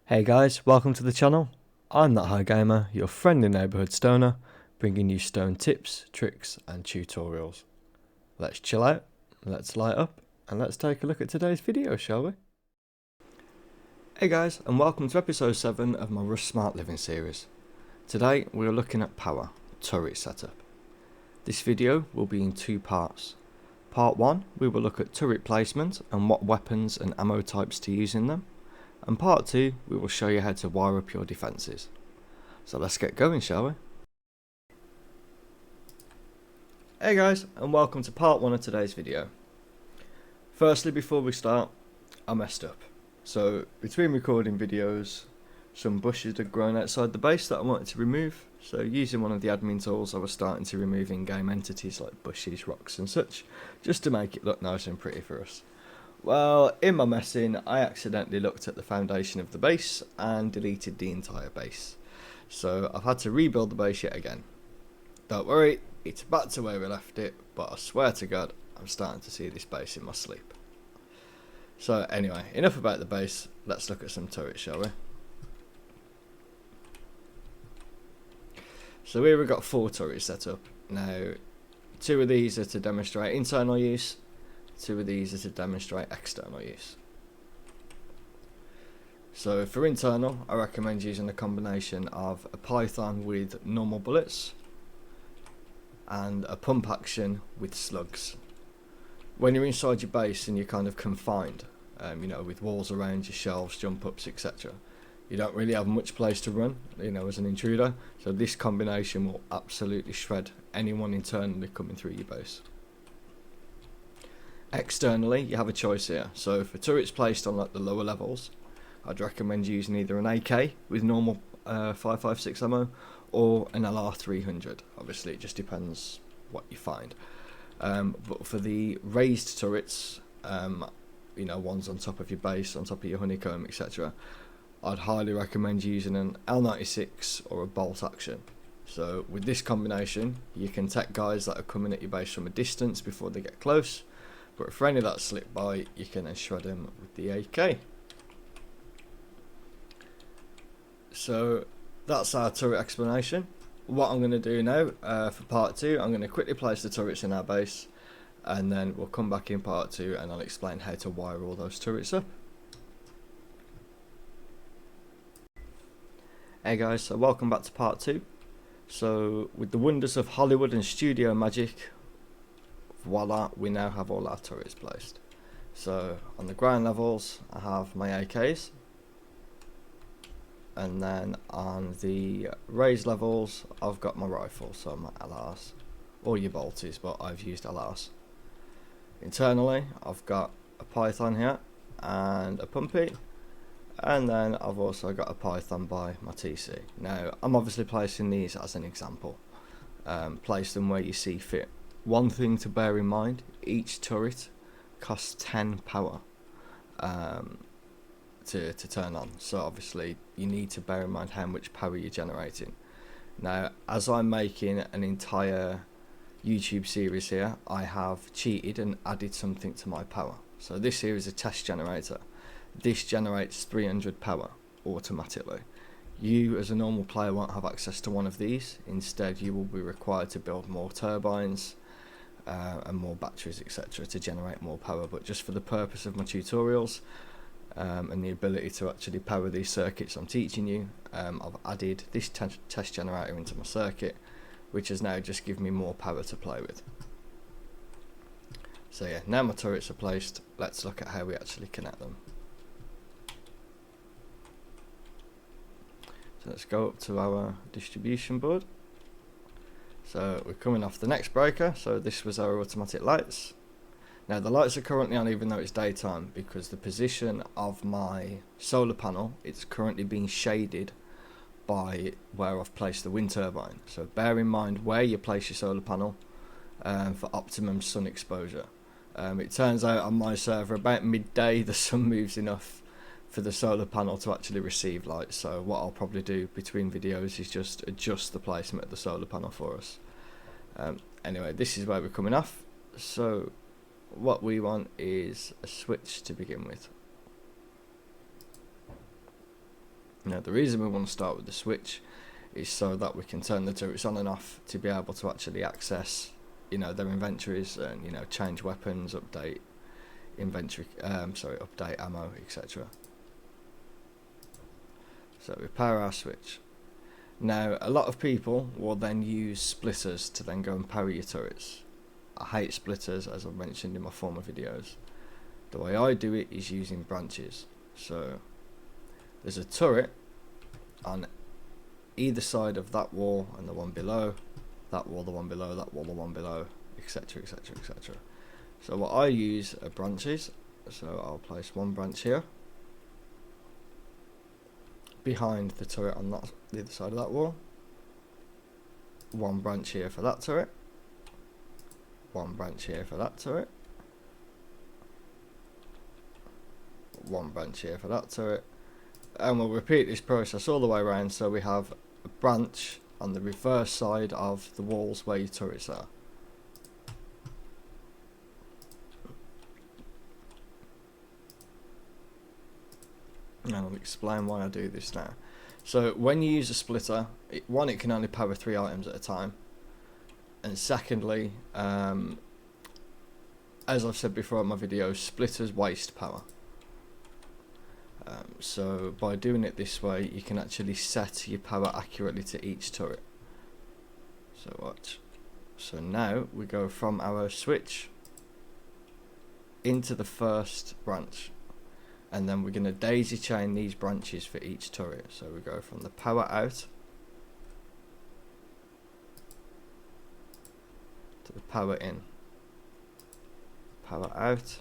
Hey guys, welcome to the channel. I'm ThatHiGamer, your friendly neighbourhood stoner, bringing you stone tips, tricks and tutorials. Let's chill out, let's light up, and let's take a look at today's video, shall we? Hey guys, and welcome to episode 7 of my Rust Smart Living series. Today we are looking at power, turret setup. This video will be in two parts. Part 1, we will look at turret placement and what weapons and ammo types to use in them. And part 2, we will show you how to wire up your defences. So let's get going, shall we? Hey guys, and welcome to part 1 of today's video. Firstly, before we start, I messed up. So between recording videos, some bushes had grown outside the base that I wanted to remove. So using one of the admin tools, I was starting to remove in-game entities like bushes, rocks and such, just to make it look nice and pretty for us. Well, in my messing, I accidentally looked at the foundation of the base and deleted the entire base. So I've had to rebuild the base yet again. Don't worry, it's back to where we left it, but I swear to God, I'm starting to see this base in my sleep. So anyway, enough about the base, let's look at some turrets, shall we? So here we've got 4 turrets set up. Now, 2 of these are to demonstrate internal use. 2 of these are to demonstrate external use. So for internal, I recommend using a combination of a python with normal bullets and a pump action with slugs. When you're inside your base and you're kind of confined, with walls around you, shelves, jump ups, etc., you don't really have much place to run, as an intruder. So this combination will absolutely shred anyone internally coming through your base. Externally, you have a choice here. So for turrets placed on like the lower levels, I'd recommend using either an AK with normal 5.56 ammo or an LR300. Obviously, it just depends what you find. But for the raised turrets, ones on top of your base, on top of your honeycomb, etc., I'd highly recommend using an L96 or a bolt action. So with this combination, you can take guys that are coming at your base from a distance before they get close. But for any that slip by, you can then shred them with the AK. So that's our turret explanation. What I'm going to do now for part 2, I'm going to quickly place the turrets in our base, and then we'll come back in part 2 and I'll explain how to wire all those turrets up. Hey guys, so welcome back to part 2. So with the wonders of Hollywood and studio magic, voila, we now have all our turrets placed. So on the ground levels, I have my AKs, and then on the raised levels, I've got my rifle, so my LRs, or your bolties, but I've used LRs. Internally, I've got a python here and a pumpy, and then I've also got a python by my TC. Now I'm obviously placing these as an example. Place them where you see fit. One thing to bear in mind, each turret costs 10 power to turn on. So obviously you need to bear in mind how much power you're generating. Now, as I'm making an entire YouTube series here, I have cheated and added something to my power. So this here is a test generator. This generates 300 power automatically. You as a normal player won't have access to one of these. Instead, you will be required to build more turbines, and more batteries, etc., to generate more power. But just for the purpose of my tutorials and the ability to actually power these circuits I'm teaching you, I've added this test generator into my circuit, which has now just given me more power to play with. So yeah, now my turrets are placed, let's look at how we actually connect them. So let's go up to our distribution board. So we're coming off the next breaker, so this was our automatic lights. Now the lights are currently on even though it's daytime, because the position of my solar panel, it's currently being shaded by where I've placed the wind turbine. So bear in mind where you place your solar panel for optimum sun exposure. It turns out on my server about midday the sun moves enough for the solar panel to actually receive light. So what I'll probably do between videos is just adjust the placement of the solar panel for us. Anyway, this is where we're coming off. So what we want is a switch to begin with. Now the reason we want to start with the switch is so that we can turn the turrets on and off to be able to actually access, you know, their inventories and, you know, change weapons, update inventory, update ammo, etc. So we power our switch. Now a lot of people will then use splitters to then go and power your turrets. I hate splitters, as I've mentioned in my former videos. The way I do it is using branches. So there's a turret on either side of that wall and the one below, that wall, the one below, that wall, the one below, etc, etc, etc. So what I use are branches. So I'll place one branch here behind the turret on that, the other side of that wall, one branch here for that turret, one branch here for that turret, one branch here for that turret, and we'll repeat this process all the way around, so we have a branch on the reverse side of the walls where your turrets are. And I'll explain why I do this now. So when you use a splitter, one, it can only power 3 items at a time, and secondly, as I've said before in my videos, splitters waste power. So by doing it this way, you can actually set your power accurately to each turret. So watch. So now we go from our switch into the first branch, and then we're going to daisy chain these branches for each turret. So we go from the power out to the power in, power out,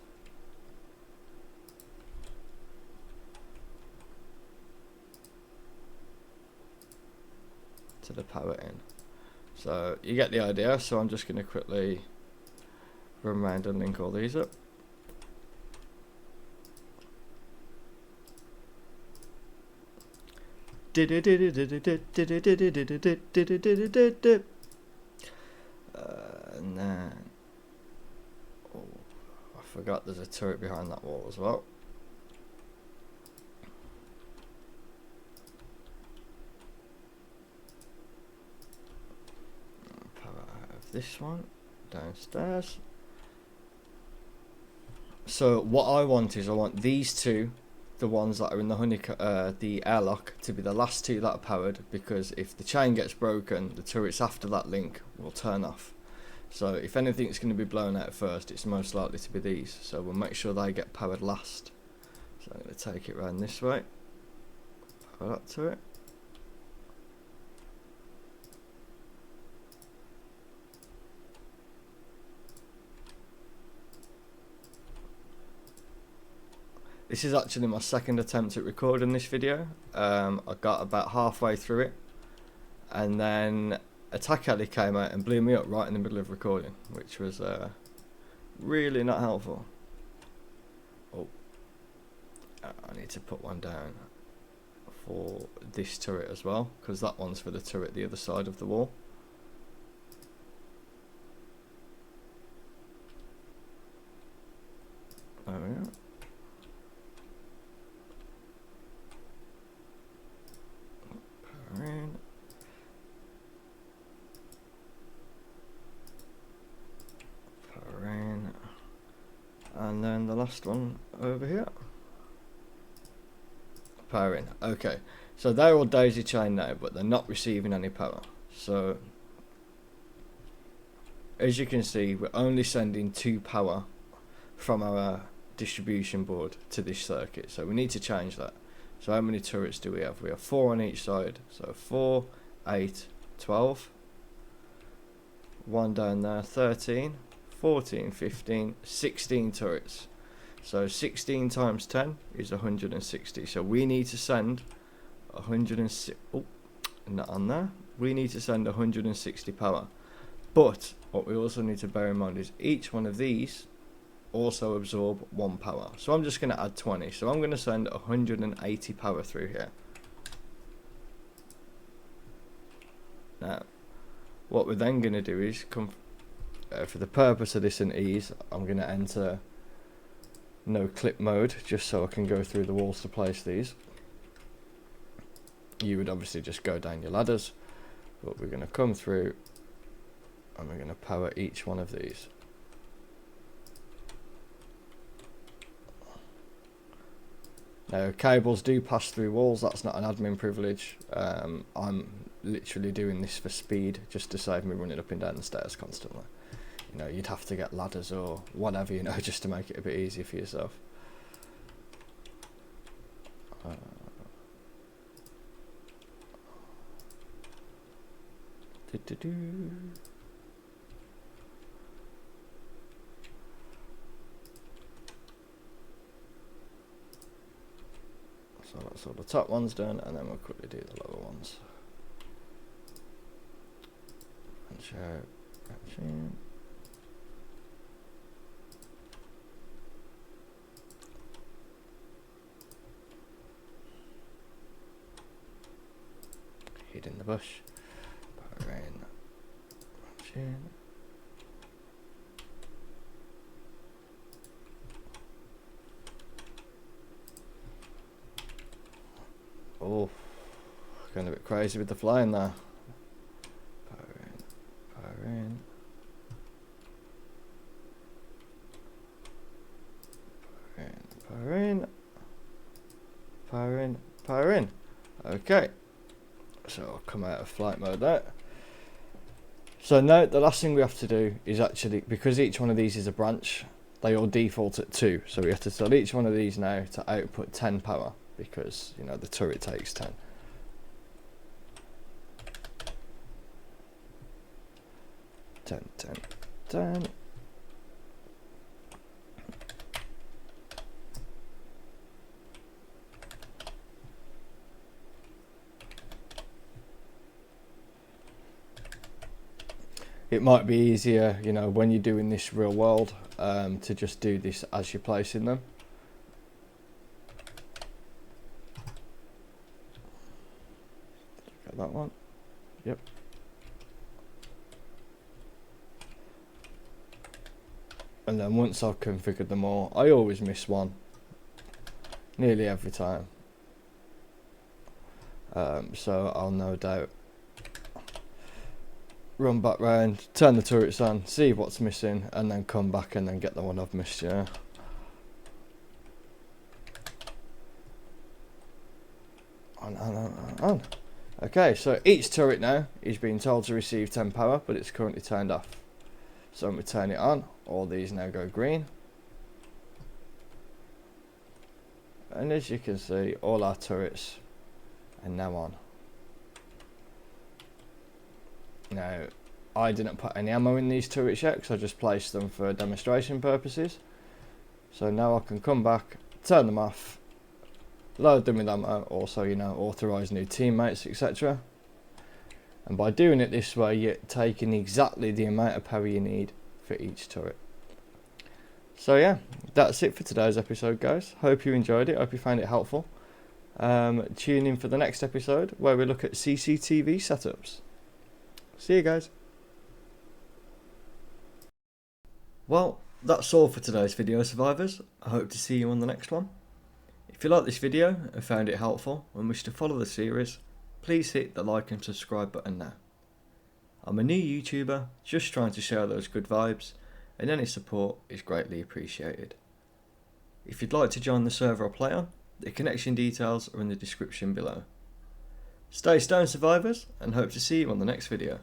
to the power in. So you get the idea. So I'm just going to quickly run around and link all these up. And then, oh, I forgot there's a turret behind that wall as well. Power out of this one downstairs. So what I want is, I want these two, the ones that are in the airlock, to be the last two that are powered, because if the chain gets broken, the turrets after that link will turn off. So if anything's going to be blown out first, it's most likely to be these. So we'll make sure they get powered last. So I'm going to take it around this way, power that turret. This is actually my second attempt at recording this video. I got about halfway through it, and then Attack Alley came out and blew me up right in the middle of recording, which was really not helpful. Oh, I need to put one down for this turret as well, because that one's for the turret the other side of the wall. There we go. And then the last one over here, power in. Okay, so they're all daisy chained now, but they're not receiving any power. So as you can see, we're only sending 2 power from our distribution board to this circuit, so we need to change that. So how many turrets do we have? We have 4 on each side, so 4, 8, 12, 1 down there, 13, 14, 15, 16 turrets. So 16 times 10 is 160. So we need to send 160. Oh, not on there. We need to send 160 power. But what we also need to bear in mind is each one of these also absorb 1 power. So I'm just going to add 20. So I'm going to send 180 power through here. Now, what we're then going to do is for the purpose of this and ease, I'm going to enter no clip mode, just so I can go through the walls to place these. you would obviously just go down your ladders, but we're going to come through and we're going to power each one of these. Now, cables do pass through walls. That's not an admin privilege. I'm literally doing this for speed, just to save me running up and down the stairs constantly. You know, you'd have to get ladders or whatever, you know, just to make it a bit easier for yourself. So that's all the top ones done, and then we'll quickly do the lower ones. And show action. Hid in the bush. Power in. Action. Oh, going a bit crazy with the flying there. Power in, power in. Power in, power in, power in. Okay, so I'll come out of flight mode there. So now the last thing we have to do is actually, because each one of these is a branch, they all default at 2. So we have to tell each one of these now to output 10 power, because, you know, the turret takes 10. Ten. It might be easier, you know, when you're doing this real world, to just do this as you're placing them. That one, yep. And then once I've configured them all, I always miss one, nearly every time. So I'll no doubt run back round, turn the turrets on, see what's missing, and then come back and then get the one I've missed, yeah. On. Okay, so each turret now is being told to receive 10 power, but it's currently turned off. So when we turn it on, all these now go green. And as you can see, all our turrets are now on. Now, I didn't put any ammo in these turrets yet, because I just placed them for demonstration purposes. So now I can come back, turn them off, load them with ammo, also, you know, authorise new teammates, etc. And by doing it this way, you're taking exactly the amount of power you need for each turret. So yeah, that's it for today's episode, guys. Hope you enjoyed it, hope you found it helpful. Tune in for the next episode, where we look at CCTV setups. See you guys. Well, that's all for today's video, survivors. I hope to see you on the next one. If you liked this video and found it helpful and wish to follow the series, please hit the like and subscribe button now. I'm a new YouTuber, just trying to share those good vibes, and any support is greatly appreciated. If you'd like to join the server I play on, the connection details are in the description below. Stay stoned, survivors, and hope to see you on the next video.